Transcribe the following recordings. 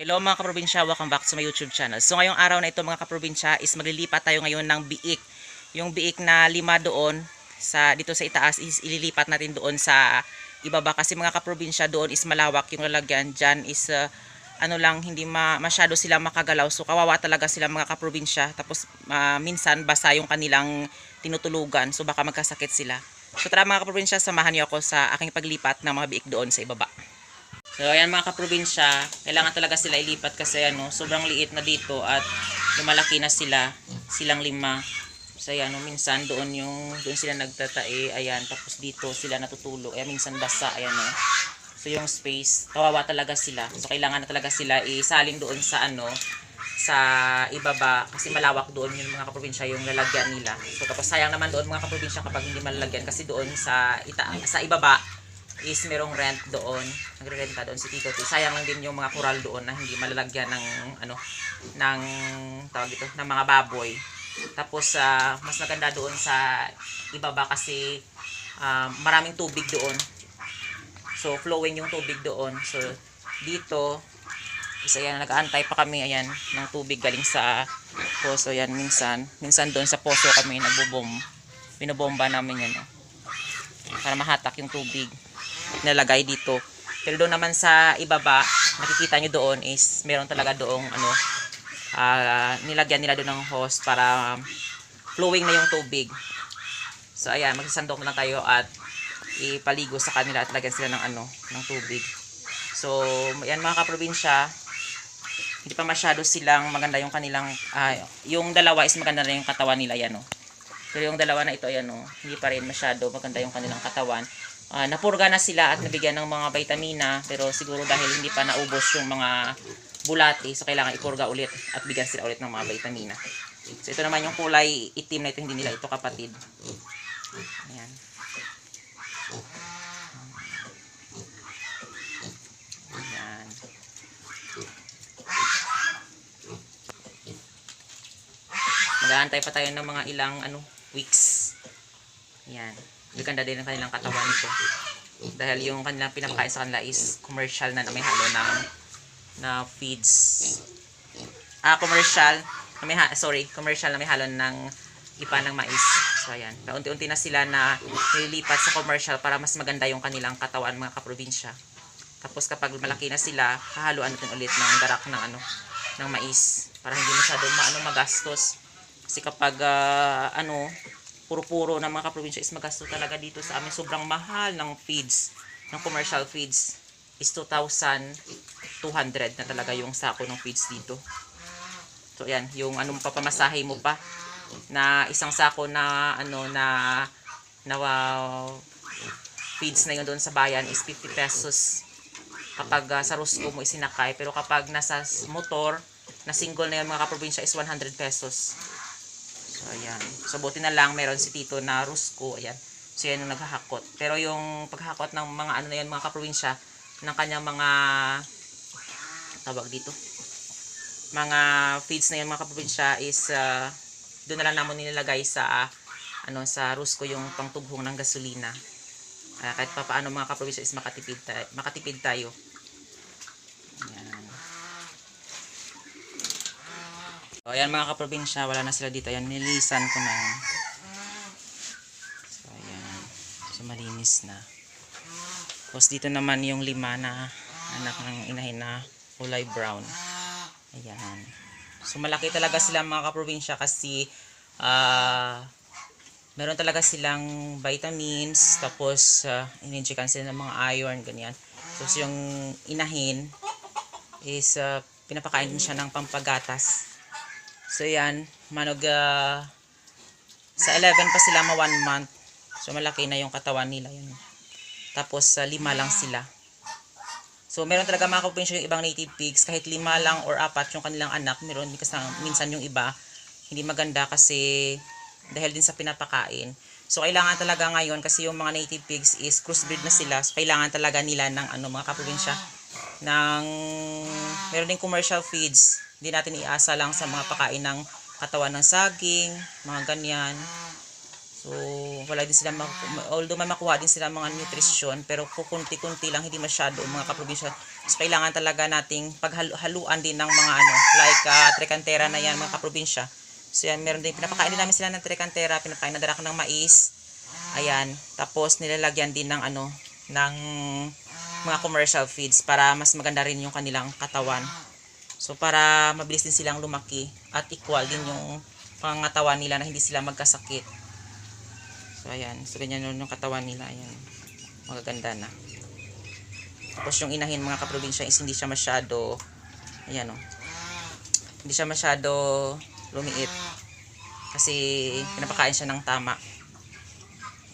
Hello mga kaprobinsya, welcome back to my YouTube channel. So ngayong araw na ito mga kaprobinsya is maglilipat tayo ngayon ng biik. Yung biik na 5 doon dito sa itaas is ililipat natin doon sa ibaba kasi mga kaprobinsya doon is malawak yung lalagyan. Diyan is ano lang, hindi masyado sila makagalaw. So kawawa talaga sila mga kaprobinsya. Tapos minsan basa yung kanilang tinutulugan. So baka magkasakit sila. So tara mga kaprobinsya, samahan niyo ako sa aking paglipat ng mga biik doon sa ibaba. So ayan mga kaprobinsya, kailangan talaga sila ilipat kasi sobrang liit na dito at lumalaki na silang 5. So ayan, minsan doon sila nagtatae, ayan, tapos dito sila natutulog. Ayan, minsan basa, ayan . So yung space, kawawa talaga sila. So kailangan na talaga sila isalin doon sa sa ibaba kasi malawak doon yung mga kaprobinsya yung lalagyan nila. So tapos sayang naman doon mga kaprobinsya kapag hindi malalagyan kasi doon sa ibaba is merong rent doon, nagre-renta doon si Tito. Sayang lang din yung mga kural doon na hindi malalagyan ng ng tawag dito, ng mga baboy. Tapos mas maganda doon sa ibaba kasi maraming tubig doon. So flowing yung tubig doon. So dito is ayan, nag-aantay pa kami ayan ng tubig galing sa poso. Ayan, minsan doon sa poso kami binobomba namin yan para mahatak yung tubig nalagay dito. Pero doon naman sa ibaba, nakikita nyo doon is meron talaga doong nilagyan nila doon ng hose para flowing na yung tubig. So ayan, magsasandok na lang tayo at ipaligo sa kanila at lagyan sila ng tubig. So ayan mga kaprobinsya, hindi pa masyado silang maganda yung kanilang yung dalawa is maganda na yung katawan nila yan . Pero yung dalawa na ito ayan hindi pa rin masyado maganda yung kanilang katawan. Napurga na sila at nabigyan ng mga vitamina, pero siguro dahil hindi pa naubos yung mga bulati, so kailangan ipurga ulit at bigyan sila ulit ng mga vitamina. So ito naman yung kulay itim na ito, hindi nila ito kapatid. Ayan. Ayan. Mag-aantay pa tayo ng mga ilang weeks. Ayan. Gaganda din ang kanilang katawan nito. Dahil yung kanilang pinapakain sa kanila is commercial na may halo na feeds. Commercial na may halo ng ipa ng mais. So ayan, paunti-unti na sila na nililipat sa commercial para mas maganda yung kanilang katawan mga kaprobinsya. Tapos kapag malaki na sila, hahaluan natin ulit ng darak ng mais para hindi masyadong magastos. Kasi kapag puro-puro ng mga kaprobinsya is magasto talaga dito sa amin. Sobrang mahal ng feeds, ng commercial feeds is 2,200 na talaga yung sako ng feeds dito. So ayan, yung papamasahe mo pa na isang sako na feeds na yun doon sa bayan is 50 pesos kapag sa Rusco mo isinakay. Pero kapag nasa motor na single na yun mga kaprobinsya is 100 pesos. So ayan, so buti na lang meron si Tito na Rusco, ayan. So yan yung naghahakot. Pero yung paghahakot ng mga na yan mga kaprobinsya, ng kanyang mga tawag dito, mga feeds na yan mga kaprobinsya is doon na lang naman nilalagay sa sa Rusco yung pangtubhong ng gasolina. Kahit pa paano mga kaprobinsya is makatipid tayo. Ayan. So ayan mga kaprobinsya, wala na sila dito. Ayan, nilisan ko na. So ayan, so malinis na. Tapos dito naman yung 5 na anak ng inahin na kulay brown. Ayan. So malaki talaga sila mga kaprobinsya kasi meron talaga silang vitamins. Tapos ininjekan sila ng mga iron, ganyan. So yung inahin is pinapakain din siya ng pampagatas. So yan, sa 11 pa sila 1 month. So malaki na yung katawan nila yan. Tapos 5 lang sila. So meron talaga mga kaprobinsya yung ibang native pigs, kahit 5 lang or 4 yung kanilang anak, meron kasi minsan yung iba hindi maganda kasi dahil din sa pinapakain. So kailangan talaga ngayon kasi yung mga native pigs is crossbreed na sila. So kailangan talaga nila ng mga kaprobinsya ng meron din commercial feeds. Hindi natin iasa lang sa mga pakain ng katawan ng saging, mga ganyan. So, wala din sila, although may makuha din sila mga nutrisyon, pero kukunti-kunti lang, hindi masyado mga kaprobinsya. So, kailangan talaga nating paghaluan din ng mga like trekantera na yan mga kaprobinsya. So, yan, meron din, pinapakain din namin sila ng trekantera, pinapakain na dala ko ng mais. Ayan, tapos nilalagyan din ng ng mga commercial feeds para mas maganda rin yung kanilang katawan. So, para mabilis din silang lumaki at equal din yung pangangatawan nila na hindi sila magkasakit. So, ayan. So, ganyan yung katawan nila. Ayan. Magaganda na. Tapos, yung inahin mga kaprobinsya is hindi siya masyado, ayan hindi siya masyado lumiit. Kasi, pinapakain siya ng tama.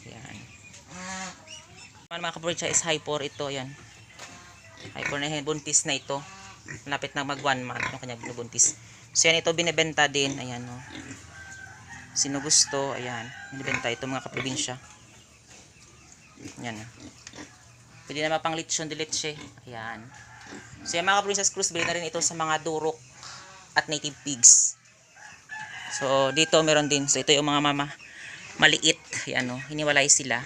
Ayan. Mga kaprobinsya is high for ito. Ayan. High for na buntis na ito. Malapit na mag 1 month yung kanyang binubuntis. So, yan ito binibenta din. Ayan sino gusto, ayan, binibenta ito mga kaprobinsya. Ayan. Pwede na mapang lechon de leche. Ayan. So, yan mga kaprobinsya, crossbreed na rin ito sa mga durok at native pigs. So, dito meron din. So, ito yung mga mama maliit. Ayan hiniwalay sila.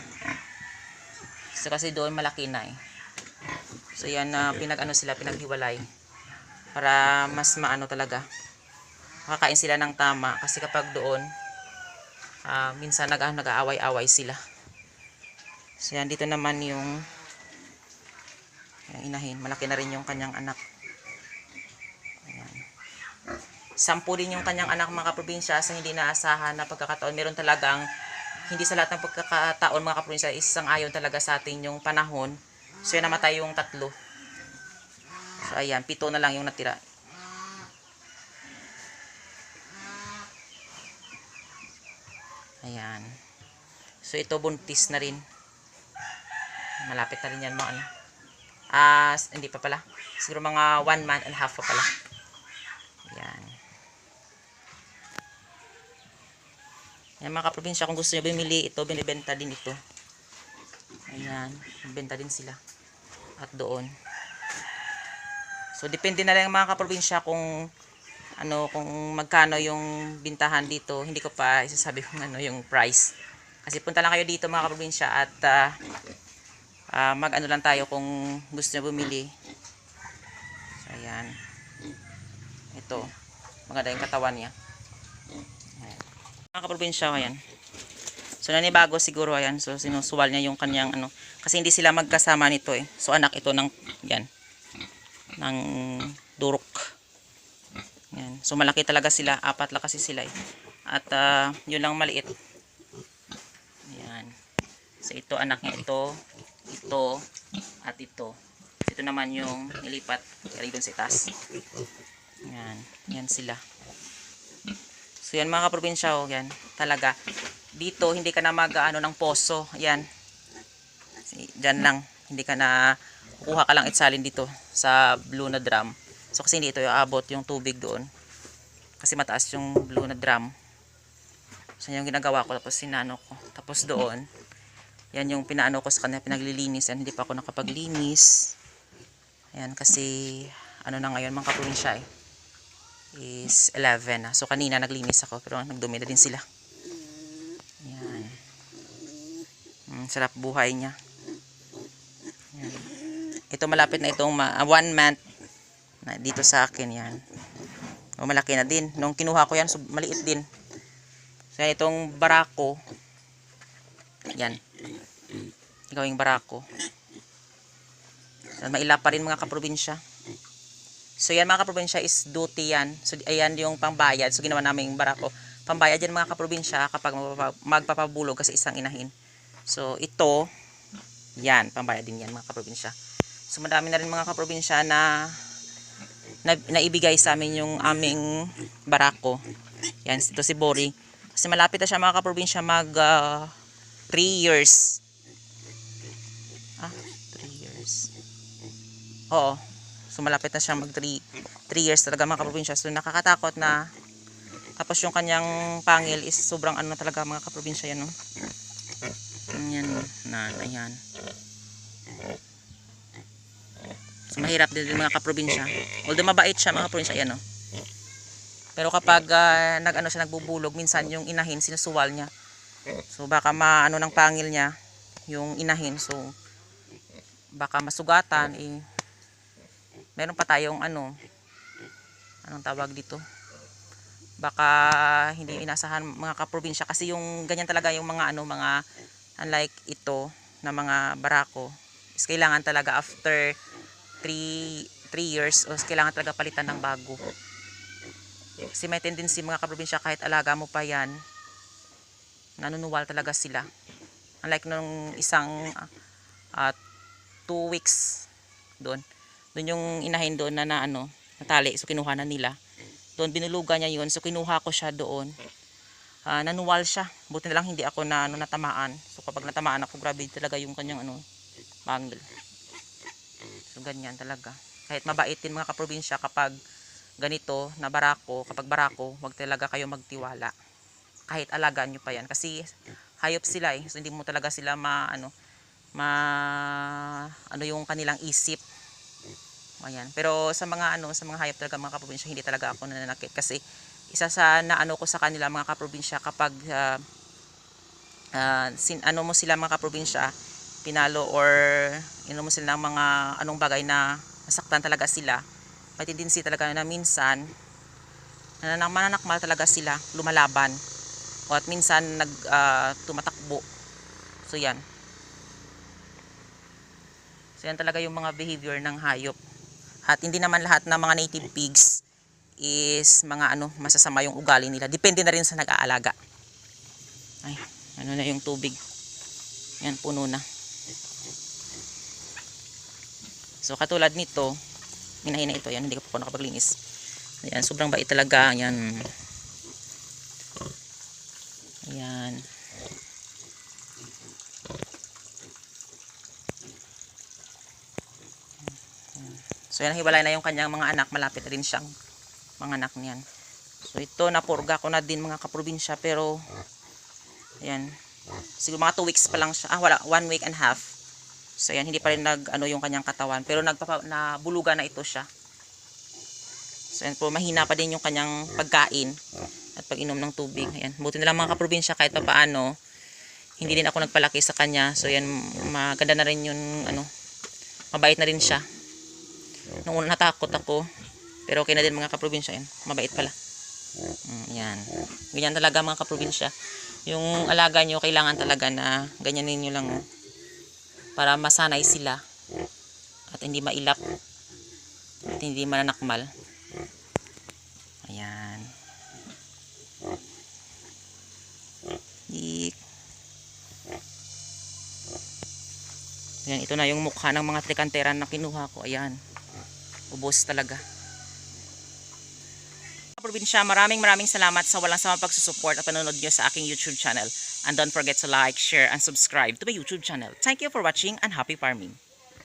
So, kasi doon malaki na So, yan sila, pinaghiwalay. Para mas maano talaga. Makakain sila ng tama. Kasi kapag doon, minsan nag-aaway-away sila. So, yan, dito naman yung inahin. Malaki na rin yung kanyang anak. Ayan. 10 din yung kanyang anak mga kaprobinsya sa hindi naasahan na pagkakataon. Meron talagang, hindi sa lahat ng pagkakataon mga kaprobinsya, isang ayon talaga sa atin yung panahon. So, yan, namatay yung 3. So, ayan, 7 na lang yung natira. Ayan. So, ito buntis na rin. Malapit na rin yan mga hindi pa pala. Siguro mga 1 month and a half pa pala. Ayan. Ayan mga kaprobinsya, kung gusto nyo bumili ito, binibenta din ito. Ayan. Binibenta din sila. At doon. So, depende na lang mga kaprobinsya kung kung magkano yung bintahan dito. Hindi ko pa isasabi kung yung price. Kasi punta lang kayo dito mga kaprobinsya at mag lang tayo kung gusto nyo bumili. So, ayan. Ito. Maganda yung katawan niya. Ayan. Mga kaprobinsya, ayan. So, nanibago siguro, ayan. So, sinusuwal niya yung kanyang kasi hindi sila magkasama nito So, anak ito ng, yan. Ng durok. Yan. So, malaki talaga sila. 4 lang kasi sila At, yun lang maliit. Ayan. So, ito, anak niya ito. Ito. At ito. So, ito naman yung nilipat. Kaya doon sa itaas. Ayan. Yan sila. So, yan mga kaprobinsya. Yan. Talaga. Dito, hindi ka na ng poso. Ayan. Diyan lang. Hindi ka na, kukuha ka lang itsalin dito sa blue na drum. So, kasi hindi ito yung abot yung tubig doon. Kasi mataas yung blue na drum. So, yung ginagawa ko. Tapos, sinano ko. Tapos doon, yan yung pinaano ko sa kanya, pinaglilinis. Yan, hindi pa ako nakapaglinis. Ayan, kasi, na ngayon, mga kaprobinsya is 11 na. So, kanina naglinis ako. Pero, nagdumi na din sila. Ayan. Sarap buhay niya. Ayan. Ito, malapit na itong 1 month. Na dito sa akin yan. Malaki na din. Nung kinuha ko yan, so, maliit din. So, yan, itong barako. Yan. Ikaw yung barako. So, maila pa rin mga kaprobinsya. So, yan mga kaprobinsya is duty yan. So, ayan yung pangbayad. So, ginawa namin yung barako. Pambayad yan mga kaprobinsya kapag magpapabulog kasi isang inahin. So, ito, yan. Pambayad din yan mga kaprobinsya. So, madami na rin mga kaprobinsya na naibigay sa amin yung aming barako. Yan, ito si Bori. Kasi malapit na siya mga kaprobinsya mag 3 years. 3 years. Oo. So, malapit na siya mag 3 years talaga mga kaprobinsya. So, nakakatakot na. Tapos yung kanyang pangil is sobrang talaga mga kaprobinsya yan. Yan. Ayan. So, mahirap din mga kaprobinsya. Although mabait siya mga kaprobinsya, ayan Pero kapag siya nagbubulog, minsan yung inahin sinusuwal niya. So baka maano ng pangil niya yung inahin. So baka masugatan eh. Meron pa tayong anong tawag dito? Baka hindi inasahan mga kaprobinsya kasi yung ganyan talaga yung mga mga unlike ito na mga barako is kailangan talaga after 3 years o kailangan talaga palitan ng bago. Kasi may tendency mga kaprobinsya kahit alaga mo pa yan, nanunuwal talaga sila. Unlike nung isang 2 weeks doon yung inahin doon na natali, so kinuha na nila. Doon binulugan niya yun, so kinuha ko siya doon. Nanuwal siya. Buti na lang hindi ako na natamaan. So kapag natamaan ako, grabe talaga yung kanyang bangil. So ganyan talaga. Kahit mabait din mga kaprobinsya kapag ganito na barako, kapag barako, wag talaga kayo magtiwala. Kahit alagaan nyo pa yan kasi hayop sila eh. So hindi mo talaga sila yung kanilang isip. Ayan. Pero sa mga sa mga hayop talaga mga kaprobinsya, hindi talaga ako nananakit kasi isa sa ko sa kanila mga kaprobinsya kapag mo sila mga kaprobinsya, pinalo or mo sila ng mga anong bagay na nasaktan talaga sila, may tendency talaga na minsan mananakmal talaga sila, lumalaban o at minsan tumatakbo. So yan. So yan talaga yung mga behavior ng hayop. At hindi naman lahat ng mga native pigs is mga masasama yung ugali nila. Depende na rin sa nag-aalaga. Ay, na yung tubig. Yan, puno na. So katulad nito, minahin na ito. Yan, hindi ko pa nakapaglinis. Ayan, sobrang bait talaga. Ayan. Ayan. So yan, hiwalay na yung kanyang mga anak. Malapit na rin siyang mga anak niyan. So ito, napurga ko na din mga kaprobinsya. Pero, ayan. Siguro mga 2 weeks pa lang siya. Wala, 1 week and a half. So yan, hindi pa rin yung kanyang katawan. Pero nabulugan na ito siya. So yan po, mahina pa din yung kanyang pagkain at pag-inom ng tubig. Ayan. Buti na lang mga kaprobinsya kahit pa paano. Hindi din ako nagpalaki sa kanya. So yan, maganda na rin yung mabait na rin siya. Nung una natakot ako, pero okay na din mga kaprobinsya. Yan, mabait pala. Yan. Ganyan talaga mga kaprobinsya. Yung alaga nyo, kailangan talaga na ganyanin nyo lang para masanay sila at hindi mailap at hindi mananakmal. Ayan. Ayan, ito na yung mukha ng mga trikantera na kinuha ko. Ayan. Ubos talaga. Probinsya, maraming salamat sa walang samang pagsusupport at panonood nyo sa aking YouTube channel. And don't forget to like, share, and subscribe to my YouTube channel. Thank you for watching and happy farming.